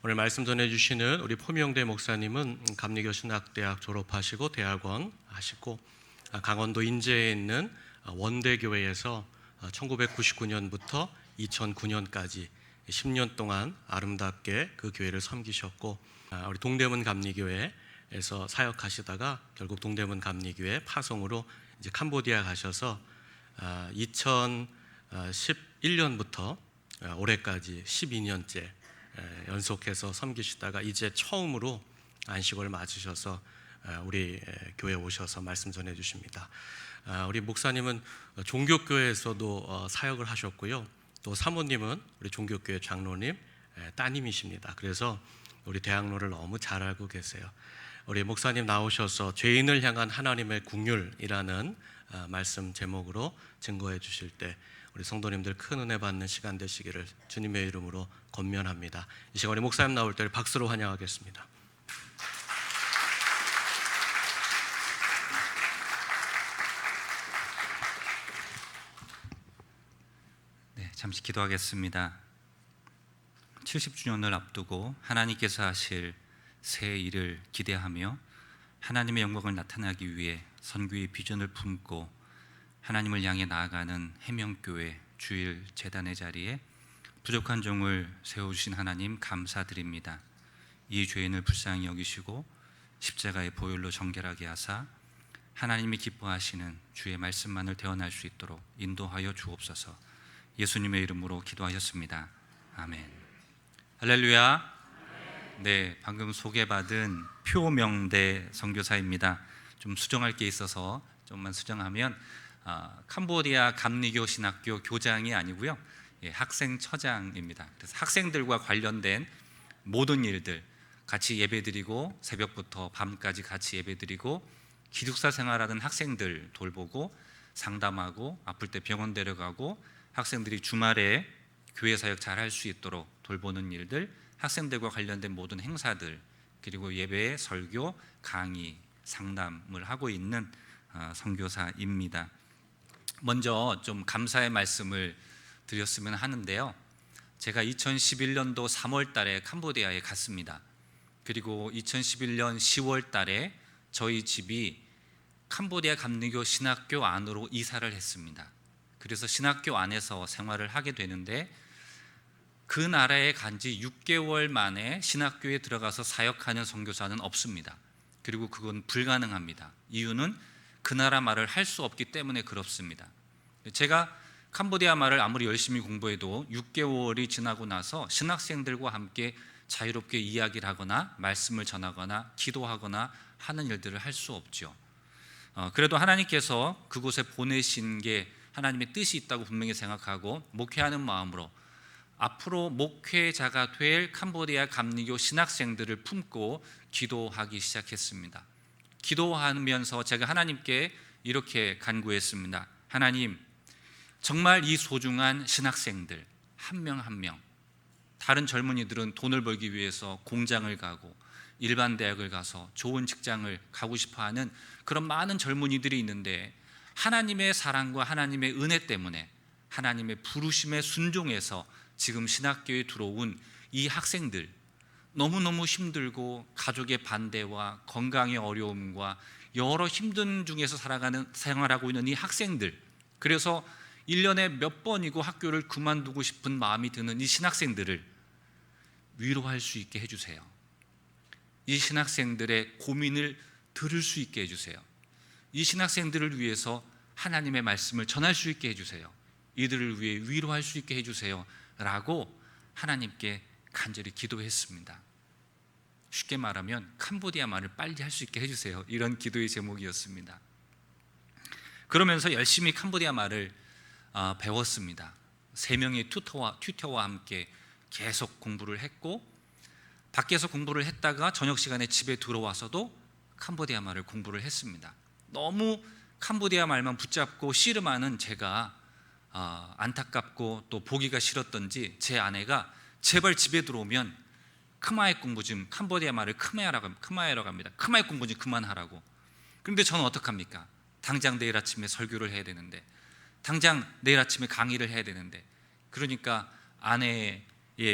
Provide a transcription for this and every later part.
오늘 말씀 전해주시는 우리 포명대 목사님은 감리교 신학대학 졸업하시고 대학원 하시고 강원도 인제에 있는 원대교회에서 1999년부터 2009년까지 10년 동안 아름답게 그 교회를 섬기셨고, 우리 동대문 감리교회에서 사역하시다가 결국 동대문 감리교회 파송으로 이제 캄보디아 가셔서 2011년부터 올해까지 12년째 연속해서 섬기시다가 이제 처음으로 안식을 맞으셔서 우리 교회에 오셔서 말씀 전해 주십니다. 우리 목사님은 종교교회에서도 사역을 하셨고요, 또 사모님은 우리 종교교회 장로님 따님이십니다. 그래서 우리 대학로를 너무 잘 알고 계세요. 우리 목사님 나오셔서 죄인을 향한 하나님의 긍휼이라는 말씀 제목으로 증거해 주실 때 우리 성도님들 큰 은혜 받는 시간 되시기를 주님의 이름으로 권면합니다. 이 시간에 목사님 나올 때를 박수로 환영하겠습니다. 네, 잠시 기도하겠습니다. 70주년을 앞두고 하나님께서 하실 새 일을 기대하며 하나님의 영광을 나타나기 위해 선교의 비전을 품고 하나님을 향해 나아가는 해명교회 주일 재단의 자리에 부족한 종을 세우신 하나님 감사드립니다. 이 죄인을 불쌍히 여기시고 십자가의 보혈로 정결하게 하사 하나님이 기뻐하시는 주의 말씀만을 대언할 수 있도록 인도하여 주옵소서. 예수님의 이름으로 기도하셨습니다. 아멘. 할렐루야. 네, 방금 소개받은 표명대 선교사입니다. 좀 수정할 게 있어서 좀만 수정하면 캄보디아 감리교 신학교 교장이 아니고요, 학생처장입니다. 그래서 학생들과 관련된 모든 일들 같이 예배드리고 새벽부터 밤까지 같이 예배드리고 기숙사 생활하는 학생들 돌보고 상담하고 아플 때 병원 데려가고 학생들이 주말에 교회 사역 잘 할 수 있도록 돌보는 일들, 학생들과 관련된 모든 행사들, 그리고 예배, 설교, 강의, 상담을 하고 있는 선교사입니다. 먼저 좀 감사의 말씀을 드렸으면 하는데요, 제가 2011년도 3월 달에 캄보디아에 갔습니다. 그리고 2011년 10월 달에 저희 집이 캄보디아 감리교 신학교 안으로 이사를 했습니다. 그래서 신학교 안에서 생활을 하게 되는데, 그 나라에 간 지 6개월 만에 신학교에 들어가서 사역하는 선교사는 없습니다. 그리고 그건 불가능합니다. 이유는 그 나라 말을 할 수 없기 때문에 그렇습니다. 제가 캄보디아 말을 아무리 열심히 공부해도 6개월이 지나고 나서 신학생들과 함께 자유롭게 이야기를 하거나 말씀을 전하거나 기도하거나 하는 일들을 할 수 없죠. 그래도 하나님께서 그곳에 보내신 게 하나님의 뜻이 있다고 분명히 생각하고 목회하는 마음으로 앞으로 목회자가 될 캄보디아 감리교 신학생들을 품고 기도하기 시작했습니다. 기도하면서 제가 하나님께 이렇게 간구했습니다. 하나님, 정말 이 소중한 신학생들 한 명 한 명, 다른 젊은이들은 돈을 벌기 위해서 공장을 가고 일반 대학을 가서 좋은 직장을 가고 싶어하는 그런 많은 젊은이들이 있는데, 하나님의 사랑과 하나님의 은혜 때문에 하나님의 부르심에 순종해서 지금 신학교에 들어온 이 학생들, 너무너무 힘들고 가족의 반대와 건강의 어려움과 여러 힘든 중에서 생활하고 있는 이 학생들, 그래서 1년에 몇 번이고 학교를 그만두고 싶은 마음이 드는 이 신학생들을 위로할 수 있게 해주세요. 이 신학생들의 고민을 들을 수 있게 해주세요. 이 신학생들을 위해서 하나님의 말씀을 전할 수 있게 해주세요. 이들을 위해 위로할 수 있게 해주세요 라고 하나님께 간절히 기도했습니다. 쉽게 말하면 캄보디아 말을 빨리 할 수 있게 해주세요, 이런 기도의 제목이었습니다. 그러면서 열심히 캄보디아 말을 배웠습니다. 3명의 튜터와 함께 계속 공부를 했고, 밖에서 공부를 했다가 저녁 시간에 집에 들어와서도 캄보디아 말을 공부를 했습니다. 너무 캄보디아 말만 붙잡고 씨름하는 제가 안타깝고 또 보기가 싫었던지 제 아내가 제발 집에 들어오면 크마에 공부 좀, 캄보디아 말을 크마에라고 합니다. 크마에 공부 좀 그만하라고. 그런데 저는 어떡합니까? 당장 내일 아침에 설교를 해야 되는데, 당장 내일 아침에 강의를 해야 되는데, 그러니까 아내의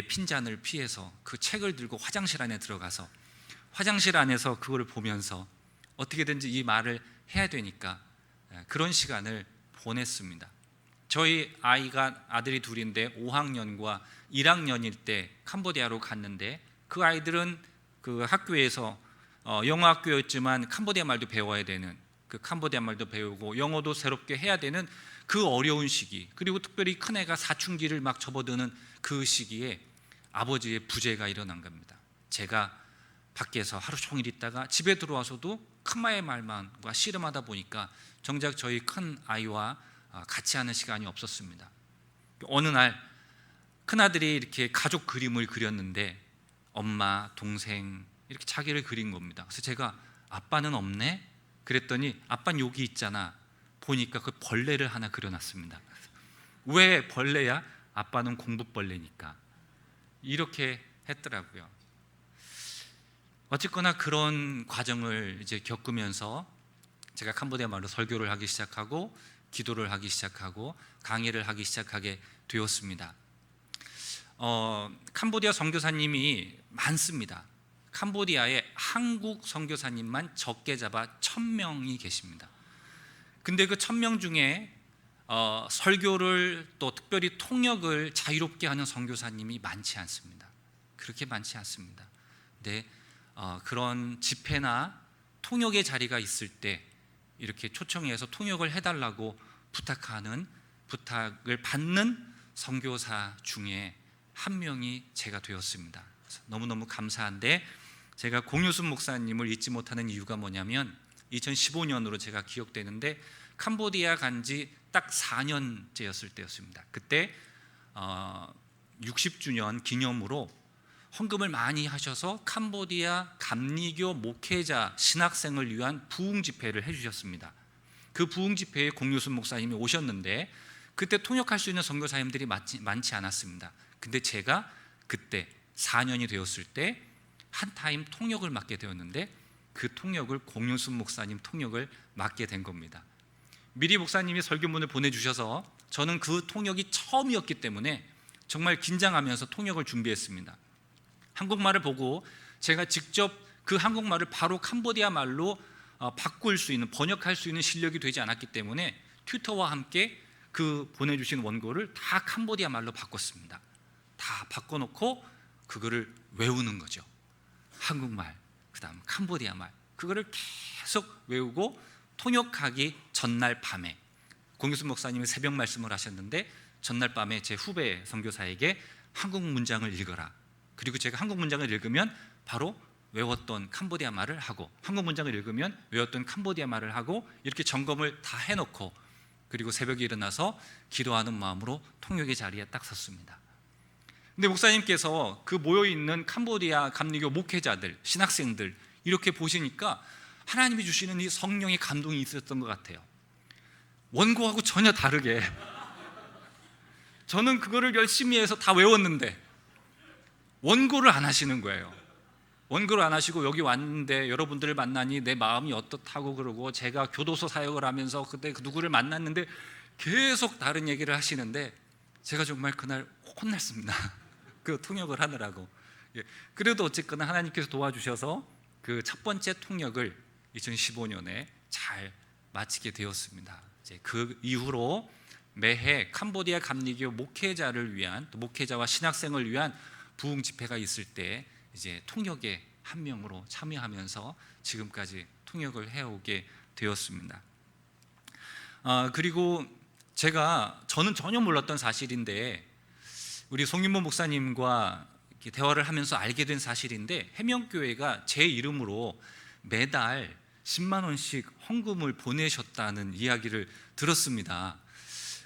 핀잔을 피해서 그 책을 들고 화장실 안에 들어가서 화장실 안에서 그걸 보면서 어떻게든지 이 말을 해야 되니까 그런 시간을 보냈습니다. 저희 아들이 둘인데 5학년과 1학년일 때 캄보디아로 갔는데 그 아이들은 그 학교에서 영어 학교였지만 캄보디아 말도 배워야 되는, 그 캄보디아 말도 배우고 영어도 새롭게 해야 되는 그 어려운 시기, 그리고 특별히 큰애가 사춘기를 막 접어드는 그 시기에 아버지의 부재가 일어난 겁니다. 제가 밖에서 하루 종일 있다가 집에 들어와서도 큰마의 말만과 씨름하다 보니까 정작 저희 큰 아이와 같이 하는 시간이 없었습니다. 어느 날 큰아들이 이렇게 가족 그림을 그렸는데 엄마, 동생 이렇게 자기를 그린 겁니다. 그래서 제가 아빠는 없네? 그랬더니 아빠는 여기 있잖아. 보니까 그 벌레를 하나 그려놨습니다. 왜 벌레야? 아빠는 공부벌레니까. 이렇게 했더라고요. 어쨌거나 그런 과정을 이제 겪으면서 제가 캄보디아 말로 설교를 하기 시작하고 기도를 하기 시작하고 강의를 하기 시작하게 되었습니다. 캄보디아 선교사님이 많습니다. 캄보디아에 한국 선교사님만 적게 잡아 1000명이 계십니다. 근데 그 1000명 중에 설교를 또 특별히 통역을 자유롭게 하는 선교사님이 많지 않습니다. 그렇게 많지 않습니다. 근데 그런 집회나 통역의 자리가 있을 때 이렇게 초청해서 통역을 해달라고 부탁을 받는 선교사 중에 한 명이 제가 되었습니다. 너무너무 감사한데 제가 공유순 목사님을 잊지 못하는 이유가 뭐냐면 2015년으로 제가 기억되는데 캄보디아 간지 딱 4년째였을 때였습니다. 그때 60주년 기념으로 헌금을 많이 하셔서 캄보디아 감리교 목회자 신학생을 위한 부흥 집회를 해주셨습니다. 그 부흥 집회에 공유순 목사님이 오셨는데 그때 통역할 수 있는 선교사님들이 많지 않았습니다. 근데 제가 그때 4년이 되었을 때 한 타임 통역을 맡게 되었는데 그 통역을 공유순 목사님 통역을 맡게 된 겁니다. 미리 목사님이 설교문을 보내주셔서 저는 그 통역이 처음이었기 때문에 정말 긴장하면서 통역을 준비했습니다. 한국말을 보고 제가 직접 그 한국말을 바로 캄보디아 말로 바꿀 수 있는, 번역할 수 있는 실력이 되지 않았기 때문에 튜터와 함께 그 보내주신 원고를 다 캄보디아 말로 바꿨습니다. 다 바꿔놓고 그거를 외우는 거죠. 한국말, 그 다음 캄보디아 말, 그거를 계속 외우고 통역하기 전날 밤에 공유순 목사님이 새벽 말씀을 하셨는데 전날 밤에 제 후배 선교사에게 한국 문장을 읽어라. 그리고 제가 한국 문장을 읽으면 바로 외웠던 캄보디아 말을 하고, 한국 문장을 읽으면 외웠던 캄보디아 말을 하고, 이렇게 점검을 다 해놓고 그리고 새벽에 일어나서 기도하는 마음으로 통역의 자리에 딱 섰습니다. 근데 목사님께서 그 모여있는 캄보디아 감리교 목회자들, 신학생들 이렇게 보시니까 하나님이 주시는 이 성령의 감동이 있었던 것 같아요. 원고하고 전혀 다르게 저는 그거를 열심히 해서 다 외웠는데 원고를 안 하시는 거예요. 원고를 안 하시고 여기 왔는데 여러분들을 만나니 내 마음이 어떻다고 그러고, 제가 교도소 사역을 하면서 그때 그 누구를 만났는데 계속 다른 얘기를 하시는데 제가 정말 그날 혼났습니다. 그 통역을 하느라고. 그래도 어쨌거나 하나님께서 도와주셔서 그 첫 번째 통역을 2015년에 잘 마치게 되었습니다. 이제 그 이후로 매해 캄보디아 감리교 목회자를 위한, 또 목회자와 신학생을 위한 부흥 집회가 있을 때 이제 통역의 한 명으로 참여하면서 지금까지 통역을 해오게 되었습니다. 그리고 저는 전혀 몰랐던 사실인데 우리 송윤모 목사님과 이렇게 대화를 하면서 알게 된 사실인데 해명교회가 제 이름으로 매달 10만 원씩 헌금을 보내셨다는 이야기를 들었습니다.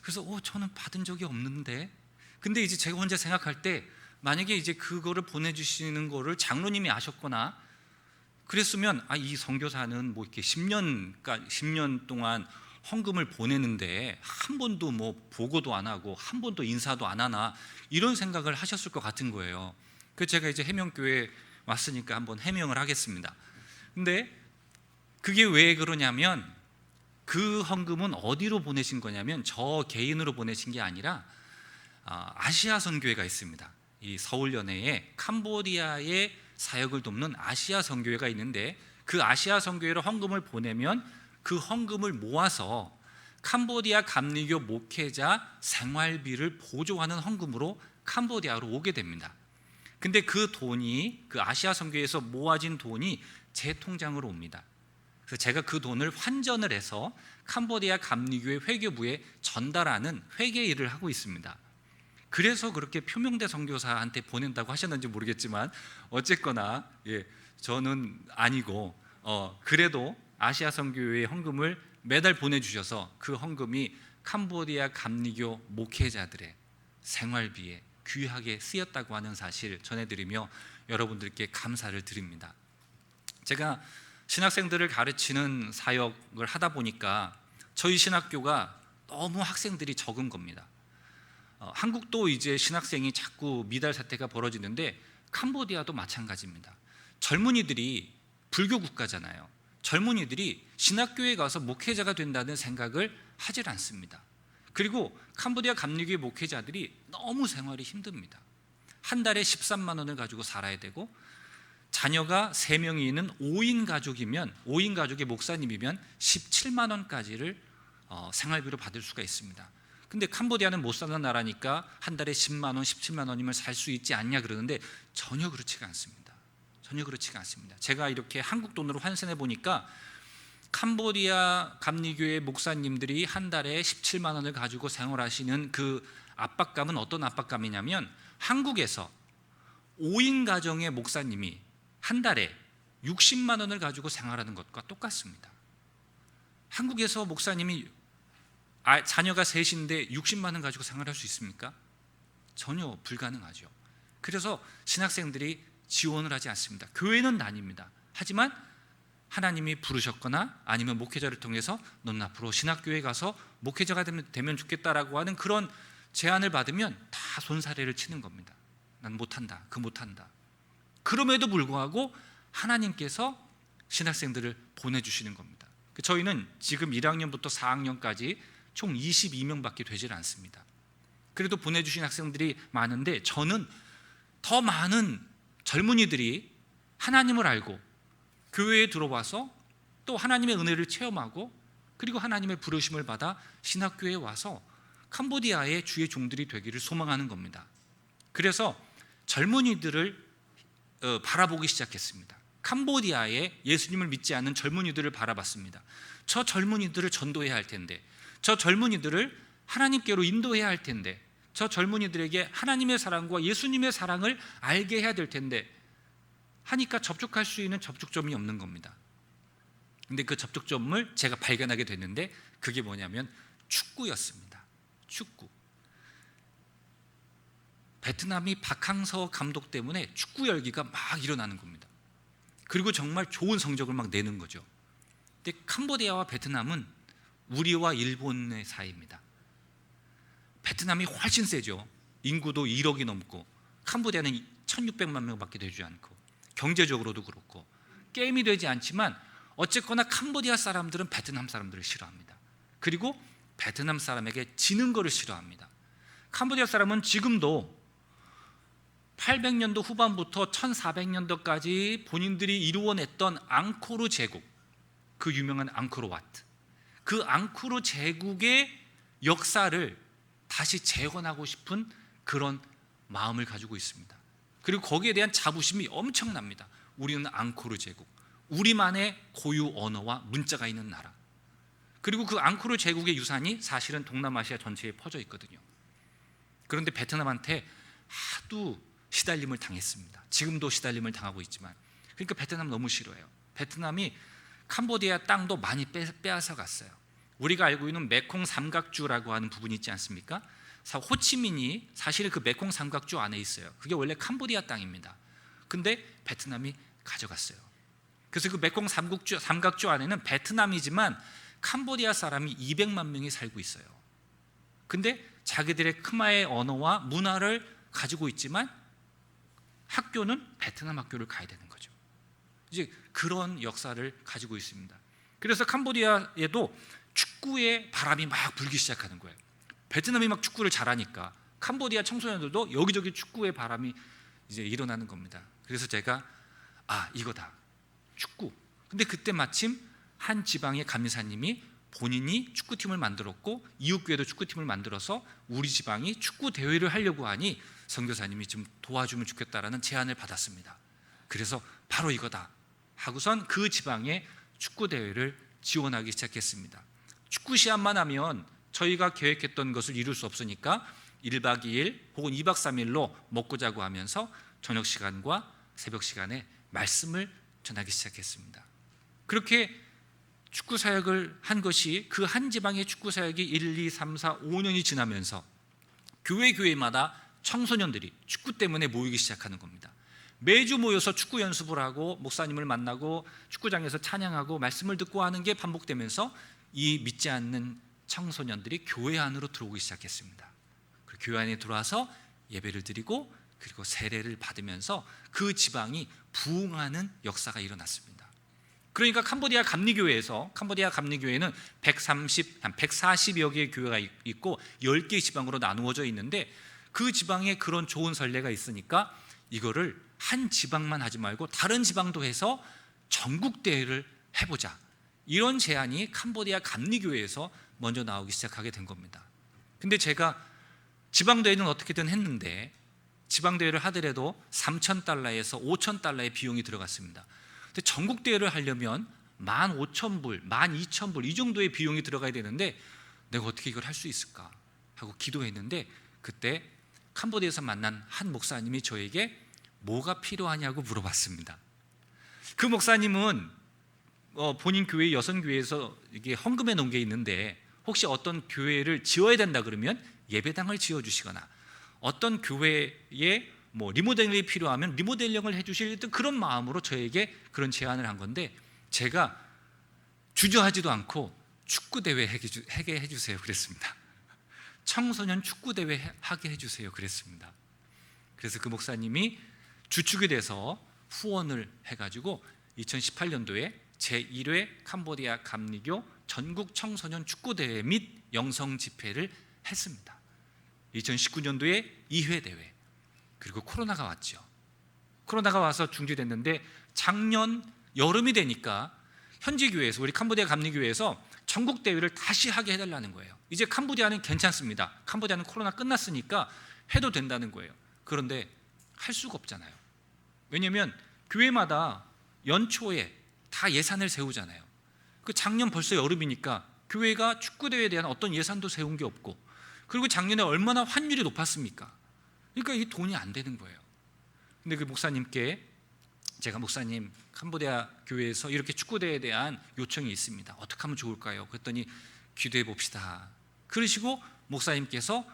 그래서 저는 받은 적이 없는데, 근데 이제 제가 혼자 생각할 때 만약에 이제 그거를 보내주시는 거를 장로님이 아셨거나 그랬으면 이 선교사는 뭐 이렇게 10년 동안 헌금을 보내는데 한 번도 뭐 보고도 안 하고 한 번도 인사도 안 하나, 이런 생각을 하셨을 것 같은 거예요. 그래서 제가 이제 해명교회 왔으니까 한번 해명을 하겠습니다. 근데 그게 왜 그러냐면 그 헌금은 어디로 보내신 거냐면 저 개인으로 보내신 게 아니라 아시아 선교회가 있습니다. 이 서울연회에 캄보디아의 사역을 돕는 아시아 선교회가 있는데, 그 아시아 선교회로 헌금을 보내면 그 헌금을 모아서 캄보디아 감리교 목회자 생활비를 보조하는 헌금으로 캄보디아로 오게 됩니다. 근데 그 돈이, 그 아시아 선교회에서 모아진 돈이 제 통장으로 옵니다. 그래서 제가 그 돈을 환전을 해서 캄보디아 감리교회 회교부에 전달하는 회계 일을 하고 있습니다. 그래서 그렇게 표명대 선교사한테 보낸다고 하셨는지 모르겠지만 어쨌거나 저는 아니고 그래도 아시아 선교회의 헌금을 매달 보내주셔서 그 헌금이 캄보디아 감리교 목회자들의 생활비에 귀하게 쓰였다고 하는 사실 전해드리며 여러분들께 감사를 드립니다. 제가 신학생들을 가르치는 사역을 하다 보니까 저희 신학교가 너무 학생들이 적은 겁니다. 한국도 이제 신학생이 자꾸 미달 사태가 벌어지는데 캄보디아도 마찬가지입니다. 젊은이들이, 불교 국가잖아요. 젊은이들이 신학교에 가서 목회자가 된다는 생각을 하질 않습니다. 그리고 캄보디아 감리교회 목회자들이 너무 생활이 힘듭니다. 한 달에 13만 원을 가지고 살아야 되고, 자녀가 3명이 있는 5인 가족이면, 5인 가족의 목사님이면 17만 원까지를 생활비로 받을 수가 있습니다. 근데 캄보디아는 못 사는 나라니까 한 달에 10만 원, 17만 원이면 살 수 있지 않냐 그러는데 전혀 그렇지가 않습니다. 전혀 그렇지가 않습니다. 제가 이렇게 한국 돈으로 환산해 보니까 캄보디아 감리교회 목사님들이 한 달에 17만 원을 가지고 생활하시는 그 압박감은 어떤 압박감이냐면, 한국에서 5인 가정의 목사님이 한 달에 60만 원을 가지고 생활하는 것과 똑같습니다. 한국에서 목사님이 자녀가 셋인데 60만 원 가지고 생활할 수 있습니까? 전혀 불가능하죠. 그래서 신학생들이 지원을 하지 않습니다. 교회는 다닙니다. 하지만 하나님이 부르셨거나 아니면 목회자를 통해서 넌 앞으로 신학교에 가서 목회자가 되면 좋겠다라고 하는 그런 제안을 받으면 다 손사래를 치는 겁니다. 난 못한다, 그 못한다. 그럼에도 불구하고 하나님께서 신학생들을 보내주시는 겁니다. 저희는 지금 1학년부터 4학년까지 총 22명밖에 되질 않습니다. 그래도 보내주신 학생들이 많은데, 저는 더 많은 젊은이들이 하나님을 알고 교회에 들어와서 또 하나님의 은혜를 체험하고 그리고 하나님의 부르심을 받아 신학교에 와서 캄보디아의 주의 종들이 되기를 소망하는 겁니다. 그래서 젊은이들을 바라보기 시작했습니다. 캄보디아에 예수님을 믿지 않는 젊은이들을 바라봤습니다. 저 젊은이들을 전도해야 할 텐데, 저 젊은이들을 하나님께로 인도해야 할 텐데, 저 젊은이들에게 하나님의 사랑과 예수님의 사랑을 알게 해야 될 텐데 하니까 접촉할 수 있는 접촉점이 없는 겁니다. 근데 그 접촉점을 제가 발견하게 됐는데, 그게 뭐냐면 축구였습니다. 축구. 베트남이 박항서 감독 때문에 축구 열기가 막 일어나는 겁니다. 그리고 정말 좋은 성적을 막 내는 거죠. 근데 캄보디아와 베트남은 우리와 일본의 사이입니다. 베트남이 훨씬 세죠. 인구도 1억이 넘고 캄보디아는 1600만 명밖에 되지 않고, 경제적으로도 그렇고 게임이 되지 않지만 어쨌거나 캄보디아 사람들은 베트남 사람들을 싫어합니다. 그리고 베트남 사람에게 지는 것을 싫어합니다. 캄보디아 사람은 지금도 800년도 후반부터 1400년도까지 본인들이 이루어냈던 앙코르 제국, 그 유명한 앙코르와트, 그 앙코르 제국의 역사를 다시 재건하고 싶은 그런 마음을 가지고 있습니다. 그리고 거기에 대한 자부심이 엄청납니다. 우리는 앙코르 제국, 우리만의 고유 언어와 문자가 있는 나라. 그리고 그 앙코르 제국의 유산이 사실은 동남아시아 전체에 퍼져 있거든요. 그런데 베트남한테 하도 시달림을 당했습니다. 지금도 시달림을 당하고 있지만, 그러니까 베트남 너무 싫어해요. 베트남이 캄보디아 땅도 많이 빼앗아 갔어요. 우리가 알고 있는 메콩 삼각주라고 하는 부분이 있지 않습니까? 호치민이 사실은 그 메콩 삼각주 안에 있어요. 그게 원래 캄보디아 땅입니다. 근데 베트남이 가져갔어요. 그래서 그 메콩 삼각주 안에는 베트남이지만 캄보디아 사람이 200만 명이 살고 있어요. 근데 자기들의 크마의 언어와 문화를 가지고 있지만 학교는 베트남 학교를 가야 되는 거죠. 이제 그런 역사를 가지고 있습니다. 그래서 캄보디아에도 축구의 바람이 막 불기 시작하는 거예요. 베트남이 막 축구를 잘하니까 캄보디아 청소년들도 여기저기 축구의 바람이 이제 일어나는 겁니다. 그래서 제가 이거다, 축구. 근데 그때 마침 한 지방의 감리사님이 본인이 축구팀을 만들었고 이웃교회도 축구팀을 만들어서 우리 지방이 축구 대회를 하려고 하니 선교사님이 좀 도와주면 좋겠다라는 제안을 받았습니다. 그래서 바로 이거다 하고선 그 지방에 축구 대회를 지원하기 시작했습니다. 축구 시합만 하면 저희가 계획했던 것을 이룰 수 없으니까 1박 2일 혹은 2박 3일로 먹고 자고 하면서 저녁 시간과 새벽 시간에 말씀을 전하기 시작했습니다. 그렇게 축구 사역을 한 것이 그 한 지방의 축구 사역이 1, 2, 3, 4, 5년이 지나면서 교회마다 청소년들이 축구 때문에 모이기 시작하는 겁니다. 매주 모여서 축구 연습을 하고 목사님을 만나고 축구장에서 찬양하고 말씀을 듣고 하는 게 반복되면서 이 믿지 않는 청소년들이 교회 안으로 들어오기 시작했습니다. 교회 안에 들어와서 예배를 드리고 그리고 세례를 받으면서 그 지방이 부흥하는 역사가 일어났습니다. 그러니까 캄보디아 감리교회는 140여 개의 교회가 있고 10개의 지방으로 나누어져 있는데 그 지방에 그런 좋은 선례가 있으니까 이거를 한 지방만 하지 말고 다른 지방도 해서 전국 대회를 해보자, 이런 제안이 캄보디아 감리교회에서 먼저 나오기 시작하게 된 겁니다. 근데 제가 지방대회는 어떻게든 했는데 지방대회를 하더라도 3,000달러에서 5,000달러의 비용이 들어갔습니다. 근데 전국대회를 하려면 15,000불, 12,000불 이 정도의 비용이 들어가야 되는데 내가 어떻게 이걸 할 수 있을까 하고 기도했는데 그때 캄보디아에서 만난 한 목사님이 저에게 뭐가 필요하냐고 물어봤습니다. 그 목사님은 본인 교회 여선교회에서 이게 헌금해 놓은 게 있는데 혹시 어떤 교회를 지어야 된다 그러면 예배당을 지어주시거나 어떤 교회에 리모델링이 필요하면 리모델링을 해주실 그런 마음으로 저에게 그런 제안을 한 건데 제가 주저하지도 않고 축구대회 하게 해주세요 그랬습니다. 청소년 축구대회 하게 해주세요 그랬습니다. 그래서 그 목사님이 주축이 돼서 후원을 해가지고 2018년도에 제1회 캄보디아 감리교 전국 청소년 축구대회 및 영성 집회를 했습니다. 2019년도에 2회 대회, 그리고 코로나가 왔죠. 코로나가 와서 중지됐는데 작년 여름이 되니까 현지 교회에서, 우리 캄보디아 감리교회에서 전국 대회를 다시 하게 해달라는 거예요. 이제 캄보디아는 괜찮습니다. 캄보디아는 코로나 끝났으니까 해도 된다는 거예요. 그런데 할 수가 없잖아요. 왜냐하면 교회마다 연초에 다 예산을 세우잖아요. 그 작년 벌써 여름이니까 교회가 축구대회에 대한 어떤 예산도 세운 게 없고, 그리고 작년에 얼마나 환율이 높았습니까? 그러니까 이 돈이 안 되는 거예요. 근데 그 목사님께 제가 목사님, 캄보디아 교회에서 이렇게 축구대회에 대한 요청이 있습니다. 어떻게 하면 좋을까요? 그랬더니 기도해 봅시다. 그러시고 목사님께서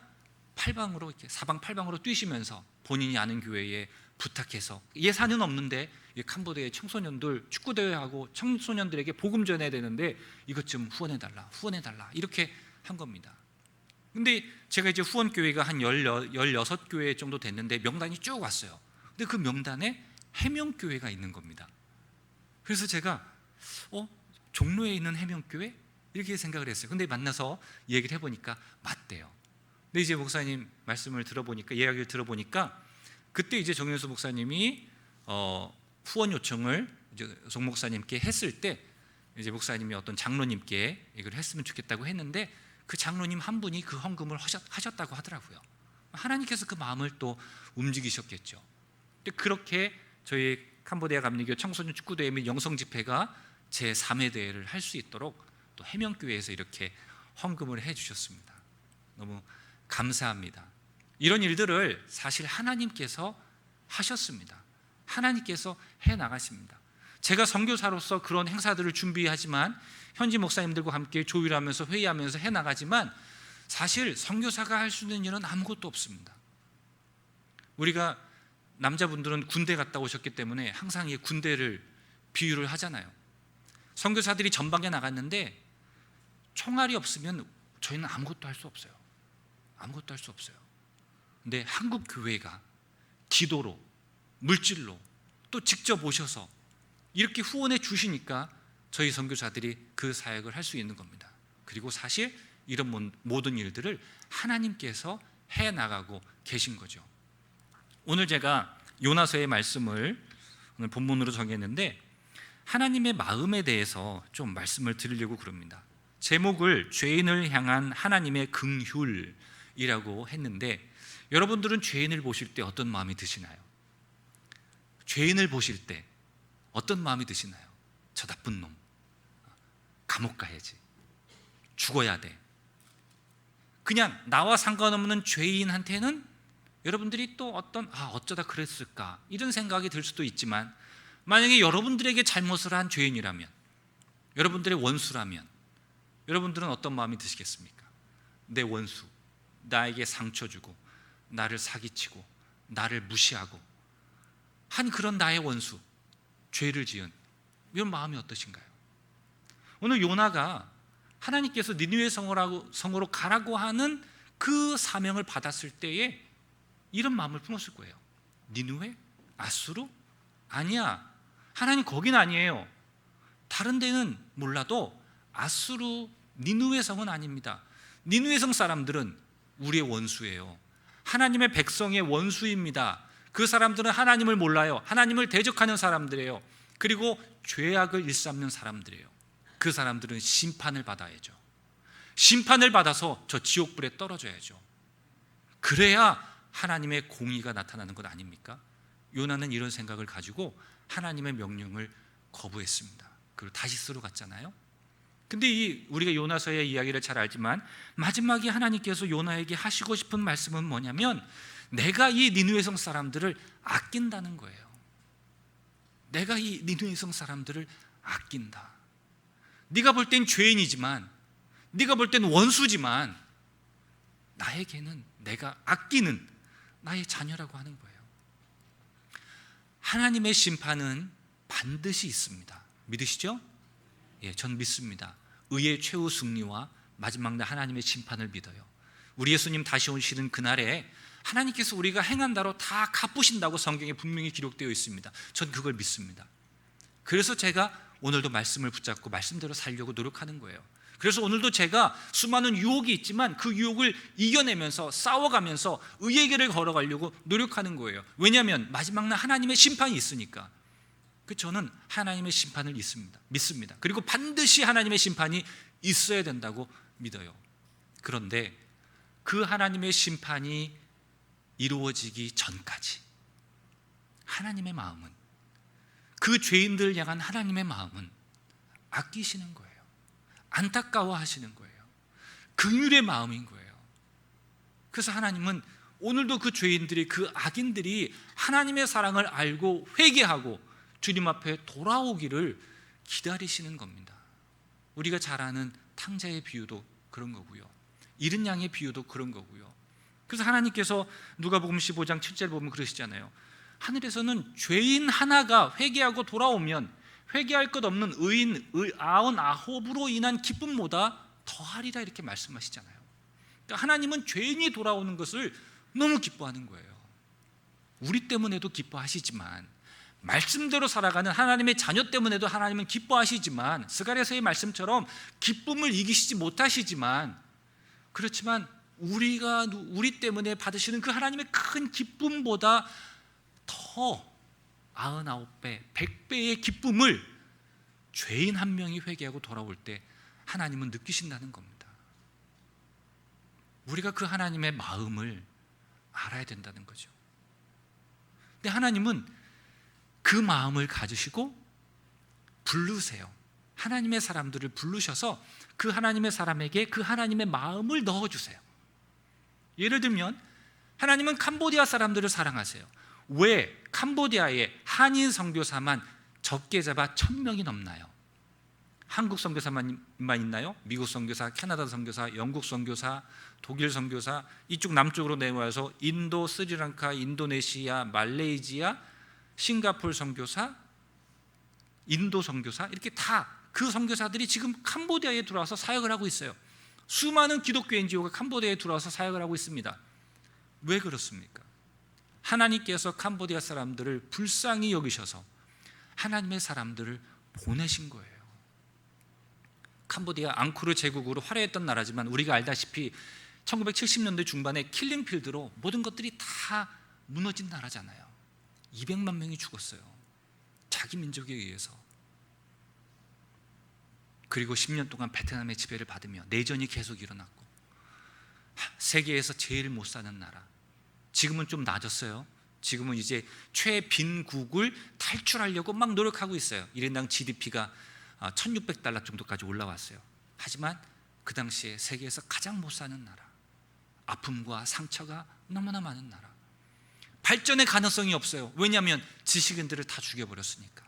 팔방으로 이렇게 사방팔방으로 뛰시면서 본인이 아는 교회에 부탁해서 예산은 없는데 캄보디아의 청소년들 축구대회하고 청소년들에게 복음 전해야 되는데 이것 좀 후원해달라 이렇게 한 겁니다. 근데 제가 이제 후원교회가 한 16교회 정도 됐는데 명단이 쭉 왔어요. 근데 그 명단에 해명교회가 있는 겁니다. 그래서 제가 종로에 있는 해명교회? 이렇게 생각을 했어요. 근데 만나서 얘기를 해보니까 맞대요. 근데 이제 목사님 말씀을 들어보니까, 이야기를 들어보니까 그때 이제 정윤수 목사님이 후원 요청을 이제 송 목사님께 했을 때 이제 목사님이 어떤 장로님께 이걸 했으면 좋겠다고 했는데 그 장로님 한 분이 그 헌금을 하셨다고 하더라고요. 하나님께서 그 마음을 또 움직이셨겠죠. 근데 그렇게 저희 캄보디아 감리교 청소년 축구대회 및 영성집회가 제3회 대회를 할 수 있도록 또 해명교회에서 이렇게 헌금을 해주셨습니다. 너무 감사합니다. 이런 일들을 사실 하나님께서 하셨습니다. 하나님께서 해나가십니다. 제가 선교사로서 그런 행사들을 준비하지만 현지 목사님들과 함께 조율하면서 회의하면서 해나가지만 사실 선교사가 할 수 있는 일은 아무것도 없습니다. 우리가 남자분들은 군대 갔다 오셨기 때문에 항상 이 군대를 비유를 하잖아요. 선교사들이 전방에 나갔는데 총알이 없으면 저희는 아무것도 할 수 없어요. 아무것도 할 수 없어요. 근데 한국 교회가 기도로, 물질로 또 직접 오셔서 이렇게 후원해 주시니까 저희 선교사들이 그 사역을 할 수 있는 겁니다. 그리고 사실 이런 모든 일들을 하나님께서 해 나가고 계신 거죠. 오늘 제가 요나서의 말씀을 오늘 본문으로 정했는데 하나님의 마음에 대해서 좀 말씀을 드리려고 그럽니다. 제목을 죄인을 향한 하나님의 긍휼이라고 했는데 여러분들은 죄인을 보실 때 어떤 마음이 드시나요? 죄인을 보실 때 어떤 마음이 드시나요? 저 나쁜 놈, 감옥 가야지, 죽어야 돼. 그냥 나와 상관없는 죄인한테는 여러분들이 또 어쩌다 그랬을까 이런 생각이 들 수도 있지만, 만약에 여러분들에게 잘못을 한 죄인이라면, 여러분들의 원수라면 여러분들은 어떤 마음이 드시겠습니까? 내 원수, 나에게 상처 주고 나를 사기치고 나를 무시하고 한 그런 나의 원수, 죄를 지은 이런 마음이 어떠신가요? 오늘 요나가 하나님께서 니느웨 성으로 가라고 하는 그 사명을 받았을 때에 이런 마음을 품었을 거예요. 니느웨? 아수르? 아니야, 하나님 거긴 아니에요. 다른 데는 몰라도 아수르, 니느웨 성은 아닙니다. 니느웨 성 사람들은 우리의 원수예요. 하나님의 백성의 원수입니다. 그 사람들은 하나님을 몰라요. 하나님을 대적하는 사람들이에요. 그리고 죄악을 일삼는 사람들이에요. 그 사람들은 심판을 받아야죠. 심판을 받아서 저 지옥불에 떨어져야죠. 그래야 하나님의 공의가 나타나는 것 아닙니까? 요나는 이런 생각을 가지고 하나님의 명령을 거부했습니다. 그리고 다시스로 갔잖아요. 근데 우리가 요나서의 이야기를 잘 알지만 마지막에 하나님께서 요나에게 하시고 싶은 말씀은 뭐냐면, 내가 이 니느웨 성 사람들을 아낀다는 거예요. 내가 이 니느웨 성 사람들을 아낀다. 네가 볼 땐 죄인이지만, 네가 볼 땐 원수지만 나에게는 내가 아끼는 나의 자녀라고 하는 거예요. 하나님의 심판은 반드시 있습니다. 믿으시죠? 예, 전 믿습니다. 의의 최후 승리와 마지막 날 하나님의 심판을 믿어요. 우리 예수님 다시 오시는 그날에 하나님께서 우리가 행한 대로 다 갚으신다고 성경에 분명히 기록되어 있습니다. 전 그걸 믿습니다. 그래서 제가 오늘도 말씀을 붙잡고 말씀대로 살려고 노력하는 거예요. 그래서 오늘도 제가 수많은 유혹이 있지만 그 유혹을 이겨내면서 싸워가면서 의의 길을 걸어가려고 노력하는 거예요. 왜냐하면 마지막 날 하나님의 심판이 있으니까. 저는 하나님의 심판을 믿습니다. 그리고 반드시 하나님의 심판이 있어야 된다고 믿어요. 그런데 그 하나님의 심판이 이루어지기 전까지 하나님의 마음은, 그 죄인들을 향한 하나님의 마음은 아끼시는 거예요. 안타까워하시는 거예요. 긍휼의 마음인 거예요. 그래서 하나님은 오늘도 그 죄인들이, 그 악인들이 하나님의 사랑을 알고 회개하고 주님 앞에 돌아오기를 기다리시는 겁니다. 우리가 잘 아는 탕자의 비유도 그런 거고요, 잃은 양의 비유도 그런 거고요. 그래서 하나님께서 누가복음 15장 7절 보면 그러시잖아요. 하늘에서는 죄인 하나가 회개하고 돌아오면 회개할 것 없는 의인 99으로 인한 기쁨보다 더하리라, 이렇게 말씀하시잖아요. 그러니까 하나님은 죄인이 돌아오는 것을 너무 기뻐하는 거예요. 우리 때문에도 기뻐하시지만, 말씀대로 살아가는 하나님의 자녀 때문에도 하나님은 기뻐하시지만, 스가랴서의 말씀처럼 기쁨을 이기시지 못하시지만, 그렇지만 우리 때문에 받으시는 그 하나님의 큰 기쁨보다 더 99배, 100배의 기쁨을 죄인 한 명이 회개하고 돌아올 때 하나님은 느끼신다는 겁니다. 우리가 그 하나님의 마음을 알아야 된다는 거죠. 근데 하나님은 그 마음을 가지시고 부르세요. 하나님의 사람들을 부르셔서 그 하나님의 사람에게 그 하나님의 마음을 넣어주세요. 예를 들면 하나님은 캄보디아 사람들을 사랑하세요. 왜 캄보디아에 한인 선교사만 적게 잡아 1000명이 넘나요? 한국 선교사만 있나요? 미국 선교사, 캐나다 선교사, 영국 선교사, 독일 선교사, 이쪽 남쪽으로 내려와서 인도, 스리랑카, 인도네시아, 말레이시아, 싱가포르 선교사, 인도 선교사, 이렇게 다 그 선교사들이 지금 캄보디아에 들어와서 사역을 하고 있어요. 수많은 기독교 NGO가 캄보디아에 들어와서 사역을 하고 있습니다. 왜 그렇습니까? 하나님께서 캄보디아 사람들을 불쌍히 여기셔서 하나님의 사람들을 보내신 거예요. 캄보디아 앙코르 제국으로 화려했던 나라지만 우리가 알다시피 1970년대 중반에 킬링필드로 모든 것들이 다 무너진 나라잖아요. 200만 명이 죽었어요. 자기 민족에 의해서. 그리고 10년 동안 베트남의 지배를 받으며 내전이 계속 일어났고, 세계에서 제일 못 사는 나라. 지금은 좀 나아졌어요. 지금은 이제 최빈국을 탈출하려고 막 노력하고 있어요. 1인당 GDP가 1600달러 정도까지 올라왔어요. 하지만 그 당시에 세계에서 가장 못 사는 나라, 아픔과 상처가 너무나 많은 나라, 발전의 가능성이 없어요. 왜냐하면 지식인들을 다 죽여버렸으니까.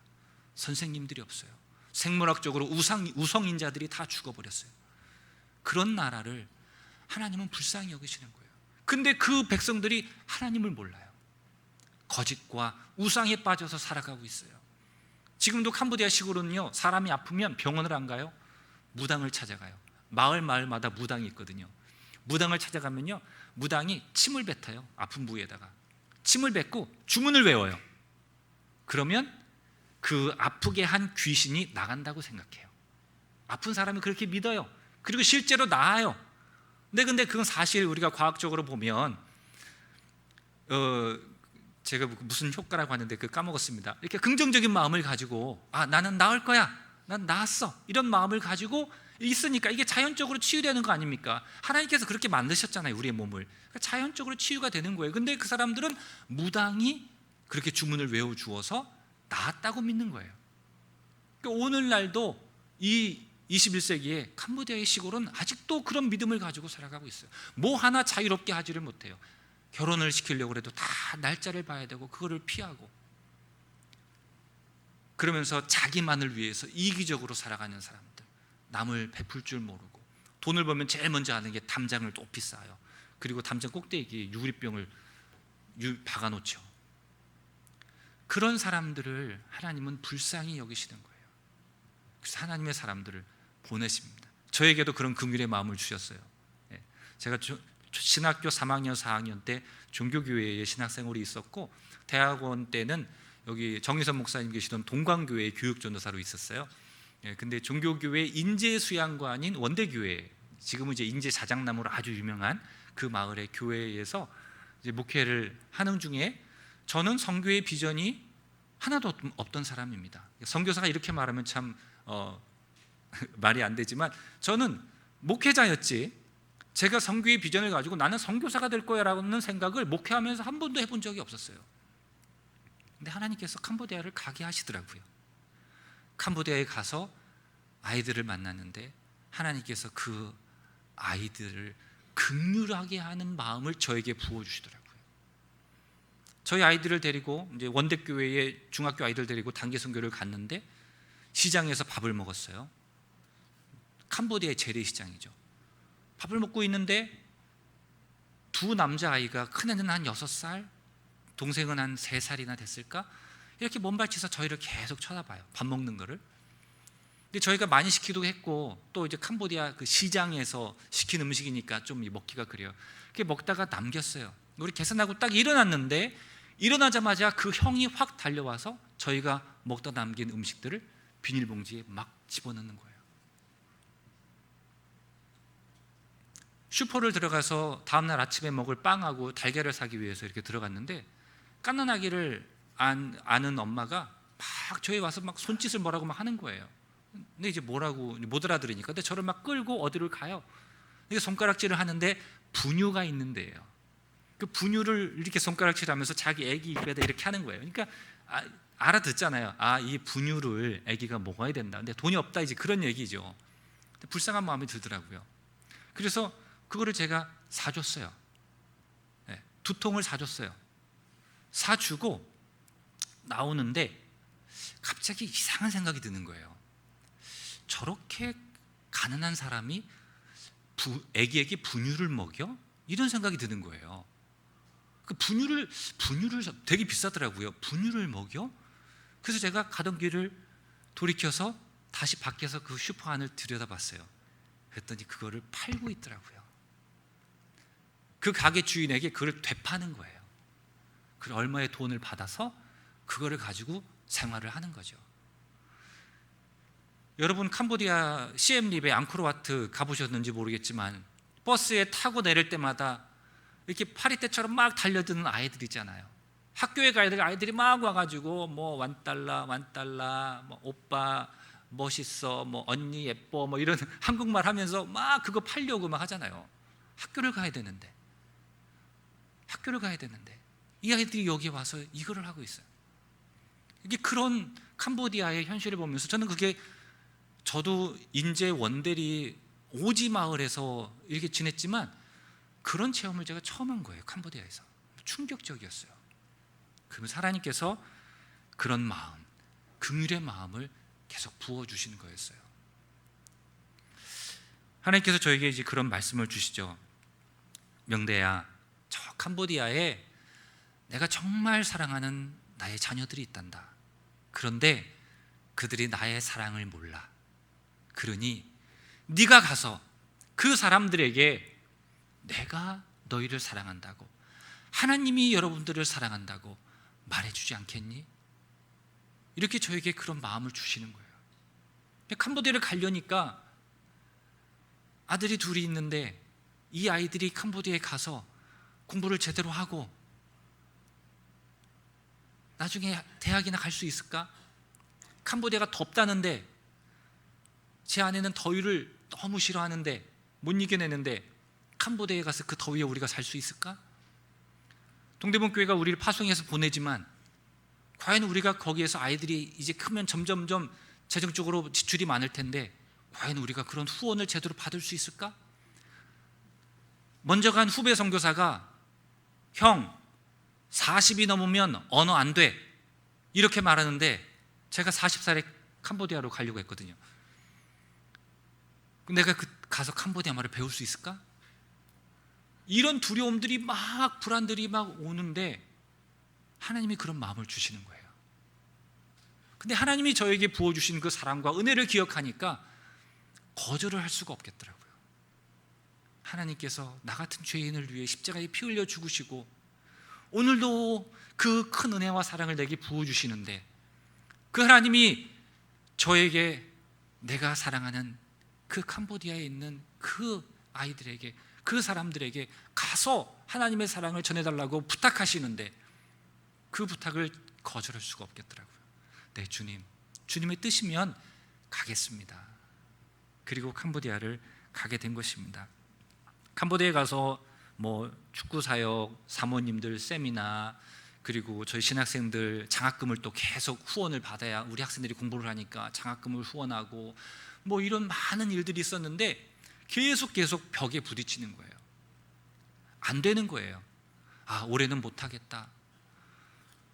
선생님들이 없어요. 생물학적으로 우성인자들이 다 죽어버렸어요. 그런 나라를 하나님은 불쌍히 여기시는 거예요. 근데 그 백성들이 하나님을 몰라요. 거짓과 우상에 빠져서 살아가고 있어요. 지금도 캄보디아 시골은요, 사람이 아프면 병원을 안 가요. 무당을 찾아가요. 마을마다 무당이 있거든요. 무당을 찾아가면요, 무당이 침을 뱉어요. 아픈 부위에다가 침을 뱉고 주문을 외워요. 그러면 그 아프게 한 귀신이 나간다고 생각해요. 아픈 사람이 그렇게 믿어요. 그리고 실제로 나아요. 근데 그건 사실 우리가 과학적으로 보면 제가 무슨 효과라고 하는데 그 까먹었습니다. 이렇게 긍정적인 마음을 가지고 나는 나을 거야, 난 나았어, 이런 마음을 가지고 있으니까 이게 자연적으로 치유되는 거 아닙니까? 하나님께서 그렇게 만드셨잖아요, 우리의 몸을. 그러니까 자연적으로 치유가 되는 거예요. 근데 그 사람들은 무당이 그렇게 주문을 외워주어서 나았다고 믿는 거예요. 그러니까 오늘날도 이 21세기에 캄보디아의 시골은 아직도 그런 믿음을 가지고 살아가고 있어요. 뭐 하나 자유롭게 하지를 못해요. 결혼을 시키려고 해도 다 날짜를 봐야 되고 그거를 피하고, 그러면서 자기만을 위해서 이기적으로 살아가는 사람들, 남을 베풀 줄 모르고, 돈을 벌면 제일 먼저 하는 게 담장을 높이 쌓아요. 그리고 담장 꼭대기에 유리병을 박아놓죠. 그런 사람들을 하나님은 불쌍히 여기시는 거예요. 그래서 하나님의 사람들을 보내십니다. 저에게도 그런 긍휼의 마음을 주셨어요. 제가 신학교 3학년, 4학년 때 종교교회에 신학생활이 있었고, 대학원 때는 여기 정의선 목사님 계시던 동광교회의 교육전도사로 있었어요. 근데 종교교회 인재수양관인 원대교회, 지금은 이제 인재 자작나무로 아주 유명한 그 마을의 교회에서 이제 목회를 하는 중에 저는 선교의 비전이 하나도 없던 사람입니다. 선교사가 이렇게 말하면 참 말이 안 되지만, 저는 목회자였지 제가 선교의 비전을 가지고 나는 선교사가 될 거야라는 생각을 목회하면서 한 번도 해본 적이 없었어요. 근데 하나님께서 캄보디아를 가게 하시더라고요. 캄보디아에 가서 아이들을 만났는데 하나님께서 그 아이들을 긍휼하게 하는 마음을 저에게 부어주시더라고요. 저희 아이들을 데리고 이제 원대교회의 중학교 아이들 데리고 단기 선교를 갔는데 시장에서 밥을 먹었어요. 캄보디아의 재래시장이죠. 밥을 먹고 있는데 두 남자아이가, 큰애는 한 6살, 동생은 한 3살이나 됐을까? 이렇게 몸발치서 저희를 계속 쳐다봐요, 밥 먹는 거를. 근데 저희가 많이 시키기도 했고, 또 이제 캄보디아 그 시장에서 시킨 음식이니까 좀 먹기가 그래요. 그렇게 먹다가 남겼어요. 우리 계산하고 딱 일어났는데, 일어나자마자 그 형이 확 달려와서 저희가 먹다 남긴 음식들을 비닐봉지에 막 집어넣는 거예요. 슈퍼를 들어가서 다음날 아침에 먹을 빵하고 달걀을 사기 위해서 이렇게 들어갔는데, 갓난아기를 아는 엄마가 막 저희 와서 막 손짓을 뭐라고 막 하는 거예요. 근데 이제 뭐라고 못 알아들으니까, 근데 저를 막 끌고 어디를 가요. 이게 손가락질을 하는데 분유가 있는데요. 그 분유를 이렇게 손가락질하면서 자기 아기 입에다 이렇게 하는 거예요. 그러니까 알아듣잖아요. 이 분유를 아기가 먹어야 된다. 근데 돈이 없다, 이제 그런 얘기죠. 불쌍한 마음이 들더라고요. 그래서 그거를 제가 사줬어요. 2통을 사줬어요. 사주고 나오는데 갑자기 이상한 생각이 드는 거예요. 저렇게 가난한 사람이 아기에게 분유를 먹여? 이런 생각이 드는 거예요. 그 분유를 되게 비싸더라고요. 분유를 먹여? 그래서 제가 가던 길을 돌이켜서 다시 밖에서 그 슈퍼 안을 들여다봤어요. 그랬더니 그거를 팔고 있더라고요. 그 가게 주인에게 그걸 되파는 거예요. 그 얼마의 돈을 받아서 그거를 가지고 생활을 하는 거죠. 여러분 캄보디아 시엠립의 앙코르와트 가보셨는지 모르겠지만 버스에 타고 내릴 때마다 이렇게 파리떼처럼 막 달려드는 아이들 있잖아요. 학교에 가야 될 아이들이 막 와가지고 뭐 완달라 뭐 오빠 멋있어, 뭐 언니 예뻐, 뭐 이런 한국말 하면서 막 그거 팔려고 막 하잖아요. 학교를 가야 되는데 이 아이들이 여기 와서 이거를 하고 있어요. 이게 그런 캄보디아의 현실을 보면서 저는 그게, 저도 인제 원대리 오지 마을에서 이렇게 지냈지만 그런 체험을 제가 처음 한 거예요. 캄보디아에서 충격적이었어요. 그러면서 하나님께서 그런 마음, 긍휼의 마음을 계속 부어주시는 거였어요. 하나님께서 저에게 이제 그런 말씀을 주시죠. 명대야, 저 캄보디아에 내가 정말 사랑하는 나의 자녀들이 있단다. 그런데 그들이 나의 사랑을 몰라. 그러니 네가 가서 그 사람들에게 내가 너희를 사랑한다고, 하나님이 여러분들을 사랑한다고 말해주지 않겠니? 이렇게 저에게 그런 마음을 주시는 거예요. 캄보디아를 가려니까 아들이 둘이 있는데 이 아이들이 캄보디아에 가서 공부를 제대로 하고 나중에 대학이나 갈 수 있을까? 캄보디아가 덥다는데 제 아내는 더위를 너무 싫어하는데 못 이겨내는데 캄보디아에 가서 그 더위에 우리가 살 수 있을까? 동대문 교회가 우리를 파송해서 보내지만 과연 우리가 거기에서 아이들이 이제 크면 점점점 재정적으로 지출이 많을 텐데 과연 우리가 그런 후원을 제대로 받을 수 있을까? 먼저 간 후배 선교사가 형 40이 넘으면 언어 안 돼 이렇게 말하는데 제가 40살에 캄보디아로 가려고 했거든요. 내가 가서 캄보디아 말을 배울 수 있을까? 이런 두려움들이 막, 불안들이 막 오는데 하나님이 그런 마음을 주시는 거예요. 근데 하나님이 저에게 부어주신 그 사랑과 은혜를 기억하니까 거절을 할 수가 없겠더라고요. 하나님께서 나 같은 죄인을 위해 십자가에 피 흘려 죽으시고 오늘도 그 큰 은혜와 사랑을 내게 부어주시는데 그 하나님이 저에게 내가 사랑하는 그 캄보디아에 있는 그 아이들에게, 그 사람들에게 가서 하나님의 사랑을 전해달라고 부탁하시는데 그 부탁을 거절할 수가 없겠더라고요. 네, 주님, 주님의 뜻이면 가겠습니다. 그리고 캄보디아를 가게 된 것입니다. 캄보디아에 가서 뭐 축구 사역, 사모님들 세미나, 그리고 저희 신학생들 장학금을 또 계속 후원을 받아야 우리 학생들이 공부를 하니까 장학금을 후원하고 뭐 이런 많은 일들이 있었는데 계속 벽에 부딪히는 거예요. 안 되는 거예요. 아, 올해는 못하겠다.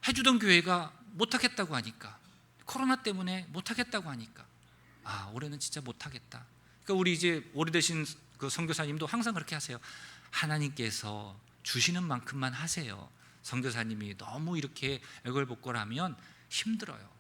해주던 교회가 못하겠다고 하니까, 코로나 때문에 못하겠다고 하니까, 아, 올해는 진짜 못하겠다. 그러니까 우리 이제 오래되신 그 선교사님도 항상 그렇게 하세요. 하나님께서 주시는 만큼만 하세요. 선교사님이 너무 이렇게 애걸복걸하면 힘들어요.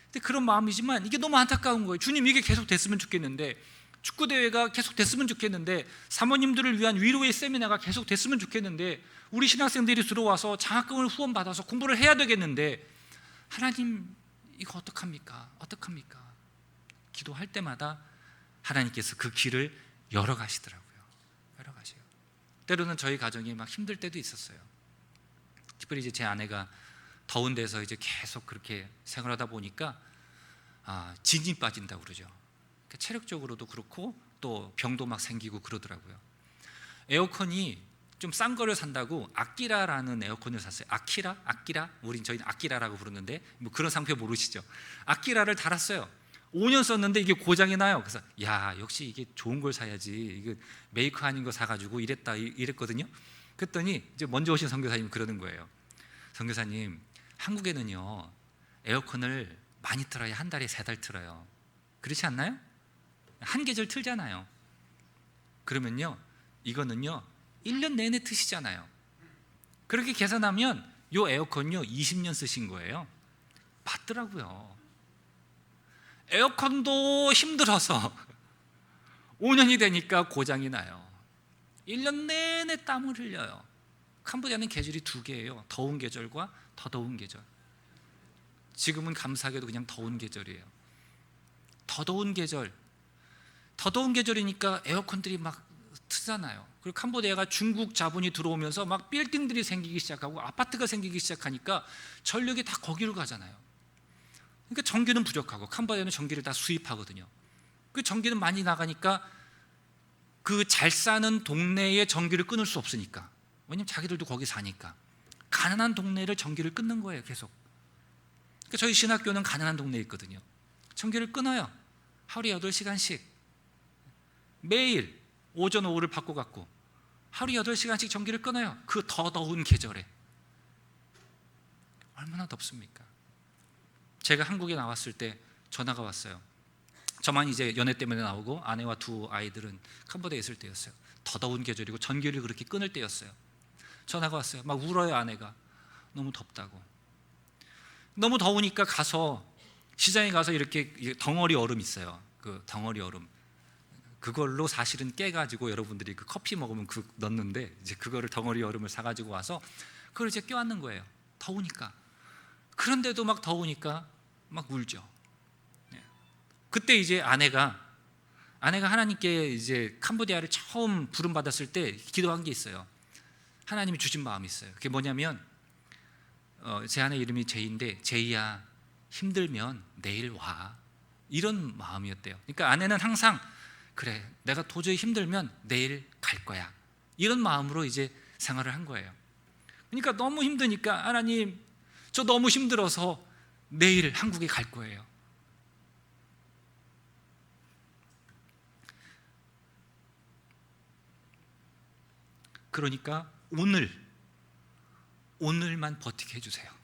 근데 그런 마음이지만 이게 너무 안타까운 거예요. 주님, 이게 계속 됐으면 좋겠는데, 축구대회가 계속 됐으면 좋겠는데, 사모님들을 위한 위로의 세미나가 계속 됐으면 좋겠는데, 우리 신학생들이 들어와서 장학금을 후원받아서 공부를 해야 되겠는데, 하나님 이거 어떡합니까? 기도할 때마다 하나님께서 그 길을 열어가시더라고요. 열어가셔요. 때로는 저희 가정이 막 힘들 때도 있었어요. 특별히 이제 제 아내가 더운 데서 이제 계속 그렇게 생활하다 보니까 진이 빠진다고 그러죠. 그러니까 체력적으로도 그렇고 또 병도 막 생기고 그러더라고요. 에어컨이 좀 싼 거를 산다고 아끼라라는 에어컨을 샀어요. 아키라? 저희는 아끼라라고 부르는데 뭐 그런 상표 모르시죠? 아끼라를 달았어요. 5년 썼는데 이게 고장이 나요. 그래서 야, 역시 이게 좋은 걸 사야지. 이거 메이커 아닌 거 사가지고 이랬거든요. 그랬더니 이제 먼저 오신 선교사님이 그러는 거예요. 선교사님, 한국에는요 에어컨을 많이 틀어야 한 달에 3달 틀어요. 그렇지 않나요? 한 계절 틀잖아요. 그러면요 이거는요 1년 내내 트시잖아요. 그렇게 계산하면 요 에어컨요 20년 쓰신 거예요. 맞더라고요. 에어컨도 힘들어서 5년이 되니까 고장이 나요. 1년 내내 땀을 흘려요. 캄보디아는 계절이 2개예요. 더운 계절과 더 더운 계절. 지금은 감사하게도 그냥 더운 계절이에요. 더 더운 계절이니까 에어컨들이 막 트잖아요. 그리고 캄보디아가 중국 자본이 들어오면서 막 빌딩들이 생기기 시작하고 아파트가 생기기 시작하니까 전력이 다 거기로 가잖아요. 그러니까 전기는 부족하고 캄보디아는 전기를 다 수입하거든요. 그 전기는 많이 나가니까 그 잘 사는 동네에 전기를 끊을 수 없으니까, 왜냐면 자기들도 거기 사니까 가난한 동네를 전기를 끊는 거예요. 계속. 그러니까 저희 신학교는 가난한 동네에 있거든요. 전기를 끊어요. 하루에 8시간씩 매일 오전 오후를 바꿔갖고 하루에 8시간씩 전기를 끊어요. 그 더 더운 계절에. 얼마나 덥습니까? 제가 한국에 나왔을 때 전화가 왔어요. 저만 이제 연애 때문에 나오고 아내와 두 아이들은 캄보디아에 있을 때였어요. 더 더운 계절이고 전기를 그렇게 끊을 때였어요. 전화가 왔어요. 막 울어요. 아내가 너무 덥다고. 너무 더우니까 가서 시장에 가서 이렇게 덩어리 얼음 있어요. 그 덩어리 얼음, 그걸로 사실은 깨가지고 여러분들이 그 커피 먹으면 그 넣는데, 이제 그거를 덩어리 얼음을 사가지고 와서 그걸 이제 껴안는 거예요. 더우니까. 그런데도 막 더우니까 막 울죠. 그때 이제 아내가 하나님께 이제 캄보디아를 처음 부름 받았을 때 기도한 게 있어요. 하나님이 주신 마음이 있어요. 그게 뭐냐면 제 아내 이름이 제이인데, 제이야 힘들면 내일 와, 이런 마음이었대요. 그러니까 아내는 항상 그래, 내가 도저히 힘들면 내일 갈 거야, 이런 마음으로 이제 생활을 한 거예요. 그러니까 너무 힘드니까 하나님, 저 너무 힘들어서 내일 한국에 갈 거예요. 그러니까 오늘만 버티게 해주세요.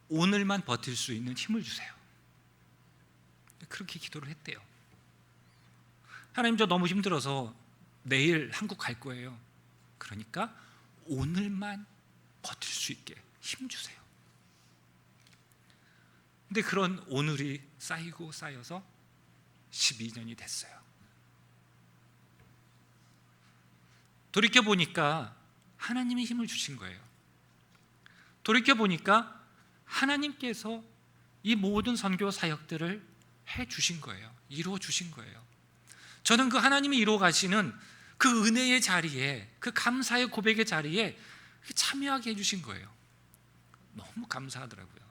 오늘만 버틸 수 있는 힘을 주세요. 그렇게 기도를 했대요. 하나님, 저 너무 힘들어서 내일 한국 갈 거예요. 그러니까 오늘만 버틸 수 있게 힘 주세요. 근데 그런 오늘이 쌓이고 쌓여서 12년이 됐어요. 돌이켜보니까 하나님이 힘을 주신 거예요. 돌이켜보니까 하나님께서 이 모든 선교 사역들을 해주신 거예요. 이루어 주신 거예요. 저는 그 하나님이 이루어 가시는 그 은혜의 자리에, 그 감사의 고백의 자리에 참여하게 해주신 거예요. 너무 감사하더라고요.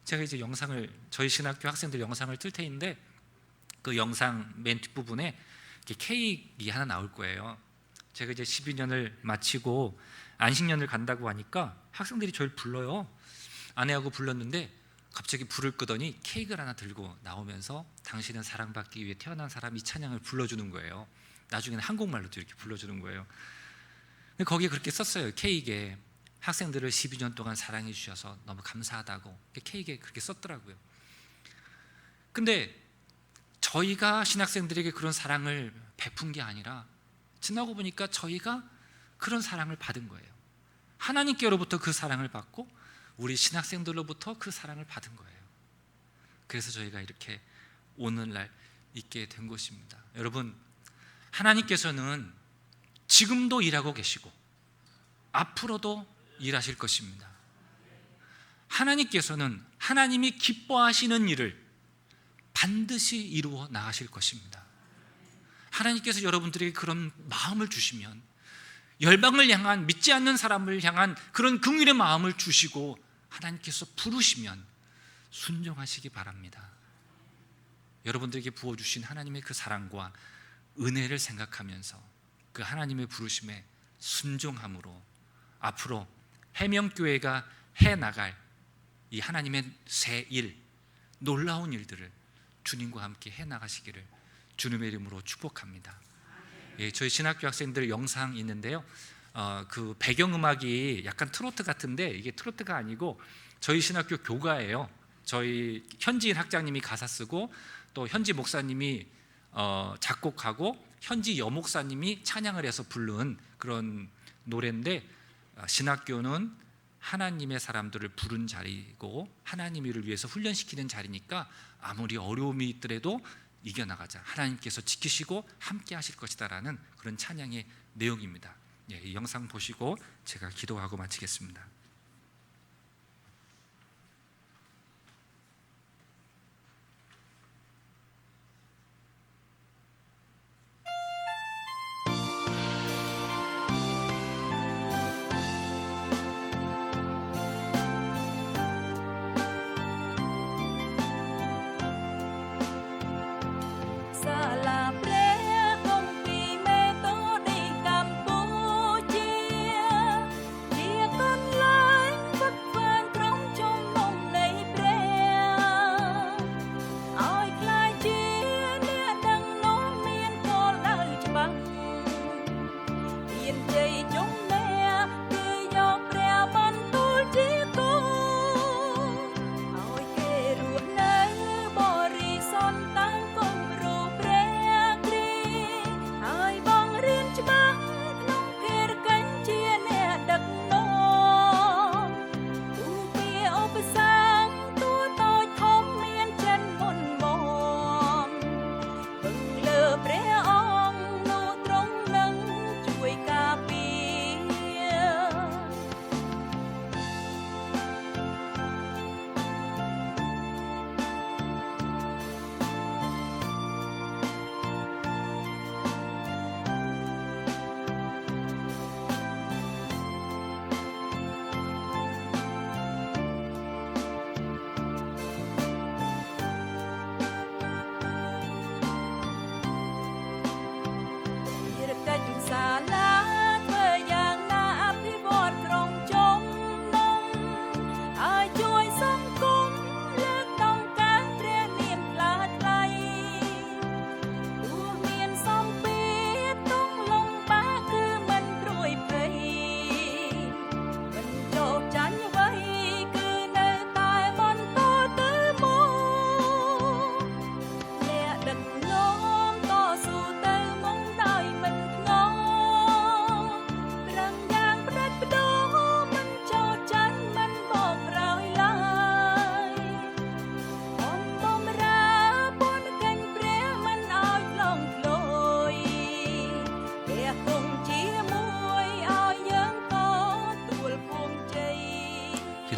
제가 이제 영상을, 저희 신학교 학생들 영상을 틀 테인데, 그 영상 맨 뒷부분에 케이크 하나 나올 거예요. 제가 이제 12년을 마치고 안식년을 간다고 하니까 학생들이 저를 불러요. 아내하고 불렀는데 갑자기 불을 끄더니 케이크를 하나 들고 나오면서 당신은 사랑받기 위해 태어난 사람, 이 찬양을 불러주는 거예요. 나중에는 한국말로도 이렇게 불러주는 거예요. 거기에 그렇게 썼어요. 케이크에 학생들을 12년 동안 사랑해 주셔서 너무 감사하다고 케이크에 그렇게 썼더라고요. 근데 저희가 신학생들에게 그런 사랑을 베푼 게 아니라 지나고 보니까 저희가 그런 사랑을 받은 거예요. 하나님께로부터 그 사랑을 받고 우리 신학생들로부터 그 사랑을 받은 거예요. 그래서 저희가 이렇게 오늘날 있게 된 것입니다. 여러분, 하나님께서는 지금도 일하고 계시고 앞으로도 일하실 것입니다. 하나님께서는 하나님이 기뻐하시는 일을 반드시 이루어 나가실 것입니다. 하나님께서 여러분들에게 그런 마음을 주시면, 열방을 향한, 믿지 않는 사람을 향한 그런 긍휼의 마음을 주시고 하나님께서 부르시면 순종하시기 바랍니다. 여러분들에게 부어주신 하나님의 그 사랑과 은혜를 생각하면서 그 하나님의 부르심에 순종함으로 앞으로 해명교회가 해나갈 이 하나님의 새 일, 놀라운 일들을 주님과 함께 해나가시기를 주님의 이름으로 축복합니다. 예, 저희 신학교 학생들 영상 있는데요. 그 배경음악이 약간 트로트 같은데 이게 트로트가 아니고 저희 신학교 교가예요. 저희 현지인 학장님이 가사 쓰고 또 현지 목사님이 작곡하고 현지 여목사님이 찬양을 해서 부른 그런 노래인데, 신학교는 하나님의 사람들을 부른 자리고 하나님을 위해서 훈련시키는 자리니까 아무리 어려움이 있더라도 이겨나가자, 하나님께서 지키시고 함께 하실 것이다라는 그런 찬양의 내용입니다. 예, 이 영상 보시고 제가 기도하고 마치겠습니다.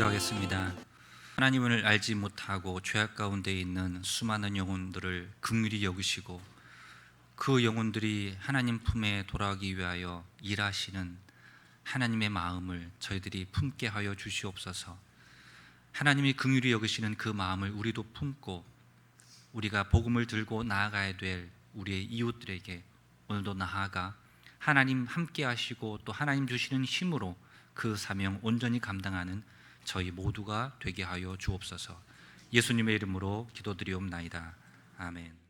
기도하겠습니다. 하나님을 알지 못하고 죄악 가운데 있는 수많은 영혼들을 긍휼히 여기시고 그 영혼들이 하나님 품에 돌아오기 위하여 일하시는 하나님의 마음을 저희들이 품게 하여 주시옵소서. 하나님이 긍휼히 여기시는 그 마음을 우리도 품고 우리가 복음을 들고 나아가야 될 우리의 이웃들에게 오늘도 나아가 하나님 함께 하시고 또 하나님 주시는 힘으로 그 사명 온전히 감당하는 저희 모두가 되게 하여 주옵소서. 예수님의 이름으로 기도드리옵나이다. 아멘.